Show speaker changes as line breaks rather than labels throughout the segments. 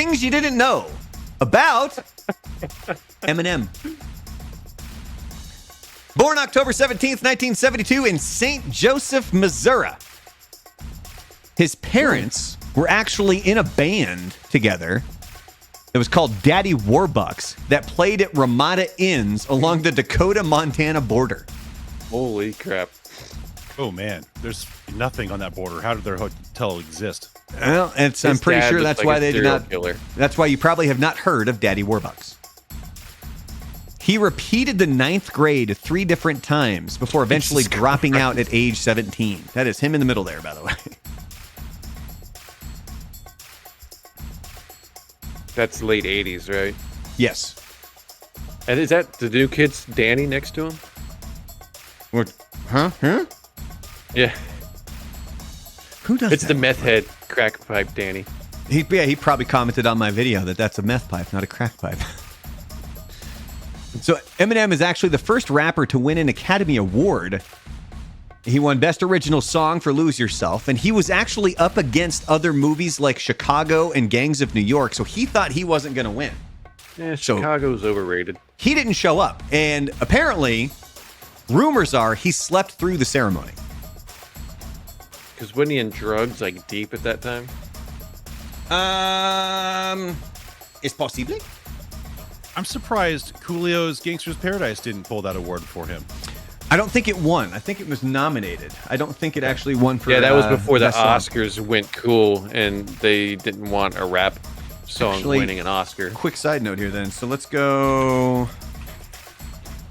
things you didn't know about Eminem. Born October 17th, 1972 in St. Joseph, Missouri. His parents were actually in a band together. It was called Daddy Warbucks that played at Ramada Inns along the Dakota-Montana border.
Holy crap.
Oh, man. There's nothing on that border. How did their hotel exist?
Well, I'm pretty sure that's why they did not.
Killer.
That's why you probably have not heard of Daddy Warbucks. He repeated the 9th grade 3 different times before eventually dropping out at age 17. That is him in the middle there, by the way.
That's late 80s, right?
Yes.
And is that the new kid's Danny next to him?
Huh?
Yeah.
Who does
It's
that?
the meth head crack pipe Danny.
He probably commented on my video that that's a meth pipe, not a crack pipe. So Eminem is actually the first rapper to win an Academy Award. He won Best Original Song for Lose Yourself, and he was actually up against other movies like Chicago and Gangs of New York, so he thought he wasn't going to win.
Yeah,
So-
Chicago's overrated.
He didn't show up, and apparently, rumors are he slept through the ceremony.
Because wasn't he in drugs like deep at that time?
It's possible.
I'm surprised Coolio's Gangster's Paradise didn't pull that award for him.
I don't think it won. I think it was nominated. I don't think it actually won for.
Yeah, that was before the
Best Song.
Oscars went cool, and they didn't want a rap song
Actually,
winning an Oscar.
Quick side note here, then. So let's go.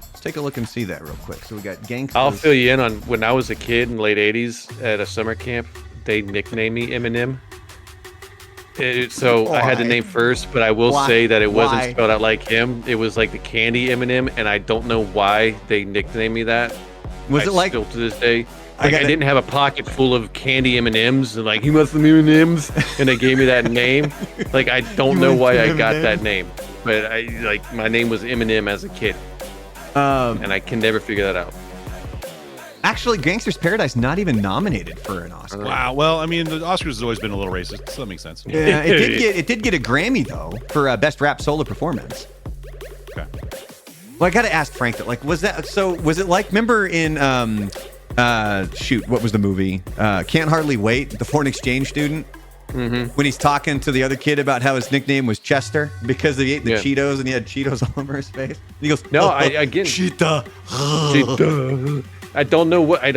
Let's take a look and see that real quick. So we got Gangsters.
I'll fill you in on when I was a kid in the late 80s at a summer camp, they nicknamed me Eminem. So I had the name first, but I will say that it wasn't
Why?
spelled out like him. It was like the candy Eminem, and I don't know why they nicknamed me that.
Was it like?
Still to this day?
I
Like I,
gotta-
didn't have a pocket full of candy M&Ms, and like, he must have M&Ms, and they gave me that name. Like, I don't know why I got that name, but my name was Eminem as a kid, and I can never figure that out.
Actually, Gangster's Paradise not even nominated for an Oscar.
Wow. Well, I mean, the Oscars has always been a little racist, so that makes sense.
Yeah, it did get a Grammy though for Best Rap Solo Performance.
Okay.
Well, I got to ask Frank that. Like, was it like? Remember in what was the movie? Can't Hardly Wait, the foreign exchange student.
Mm-hmm.
When he's talking to the other kid about how his nickname was Chester because he ate the
Yeah.
Cheetos and he had Cheetos all over his face. And he goes,
No, I get
Cheetah.
I don't know what I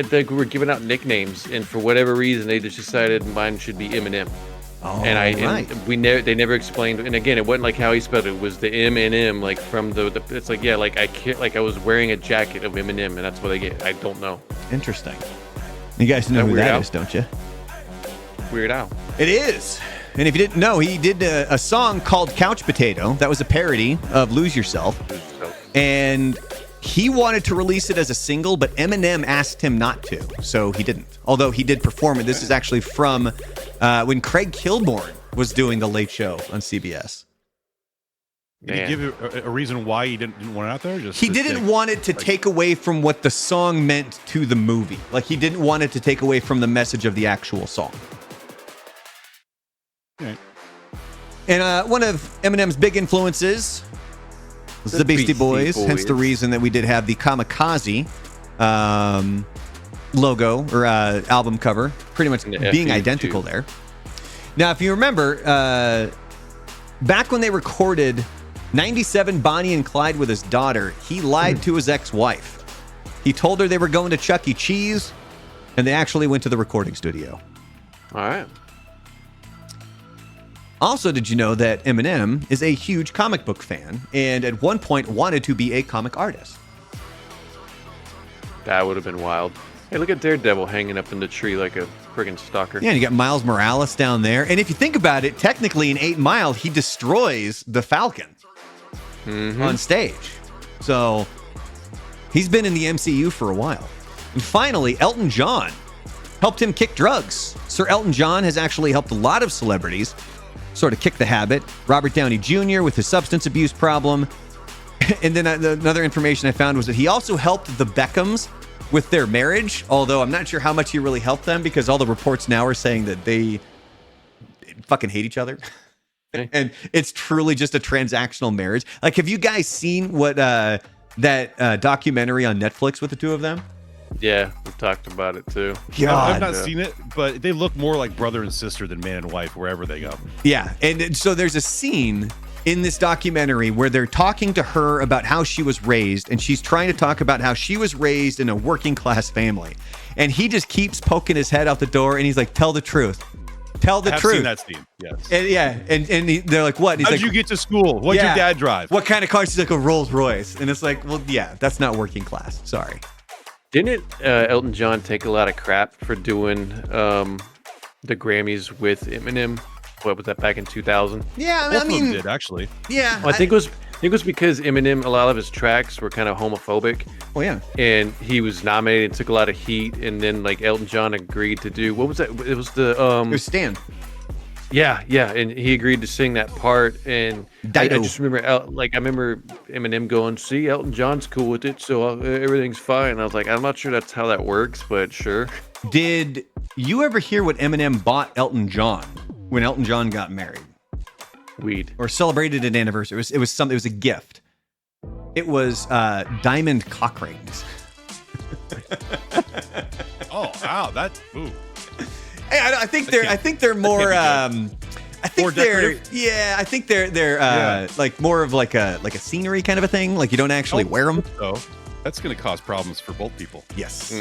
think we were giving out nicknames, and for whatever reason, they just decided mine should be Eminem.
Oh,
And they never explained. And again, it wasn't like how he spelled it. It was the M and M, like from the. It's like, yeah, like I was wearing a jacket of Eminem, and that's what they get. I don't know.
Interesting. You guys know who
Weird
that
Al?
is, don't you?
Weird Al.
It is. And if you didn't know, he did a song called Couch Potato. That was a parody of Lose Yourself. And he wanted to release it as a single, but Eminem asked him not to. So he didn't. Although he did perform it. This is actually from when Craig Kilborn was doing The Late Show on CBS.
Did he give a reason why he didn't want it out there?
He didn't want it to take away from what the song meant to the movie. Like, he didn't want it to take away from the message of the actual song.
Right.
And one of Eminem's big influences was the Beastie Boys, hence the reason that we did have the Kamikaze logo or album cover, pretty much being identical there. Now, if you remember, back when they recorded 97 Bonnie and Clyde with his daughter, he lied to his ex-wife. He told her they were going to Chuck E. Cheese, and they actually went to the recording studio.
All right.
Also, did you know that Eminem is a huge comic book fan and at one point wanted to be a comic artist?
That would have been wild. Hey, look at Daredevil hanging up in the tree like a friggin' stalker.
Yeah, and you got Miles Morales down there. And if you think about it, technically in 8 Mile, he destroys the Falcon on stage. So he's been in the MCU for a while. And finally, Elton John helped him kick drugs. Sir Elton John has actually helped a lot of celebrities sort of kick the habit. Robert Downey Jr. with his substance abuse problem. And then another information I found was that he also helped the Beckhams with their marriage, although I'm not sure how much he really helped them because all the reports now are saying that they fucking hate each other. And it's truly just a transactional marriage. Like, have you guys seen what that documentary on Netflix with the two of them?
Yeah, we talked about it too.
God.
I've not seen it, but they look more like brother and sister than man and wife wherever they go.
Yeah, and so there's a scene in this documentary where they're talking to her about how she was raised, and she's trying to talk about how she was raised in a working class family, and he just keeps poking his head out the door, and he's like, "Tell the truth, tell the
I've
truth."
seen that scene. Yes.
And they're like, "What?" And he's
How'd
like,
you get to school? What'd your dad drive?
What kind of car? She's like, "A Rolls Royce," and it's like, "Well, yeah, that's not working class. Sorry."
Didn't Elton John take a lot of crap for doing the Grammys with Eminem? What was that, back in 2000?
Yeah,
Both of them did, actually.
Yeah,
Well, I think it was because Eminem, a lot of his tracks were kind of homophobic.
Oh yeah,
And he was nominated and took a lot of heat, and then like Elton John agreed to do, what was that? It was the
it was Stan.
yeah, and he agreed to sing that part, and I just remember I remember Eminem going, "See, Elton John's cool with it, so everything's fine." I was like, I'm not sure that's how that works, but sure.
Did you ever hear what Eminem bought Elton John when Elton John got married
Weed.
or celebrated an anniversary? It was a gift. It was diamond cock rings.
Oh, wow. That's ooh.
Hey, I think they're more. I think
More
they're.
decorative?
Yeah, I think they're like more of like a scenery kind of a thing. Like you don't actually wear them.
So that's going to cause problems for both people.
Yes.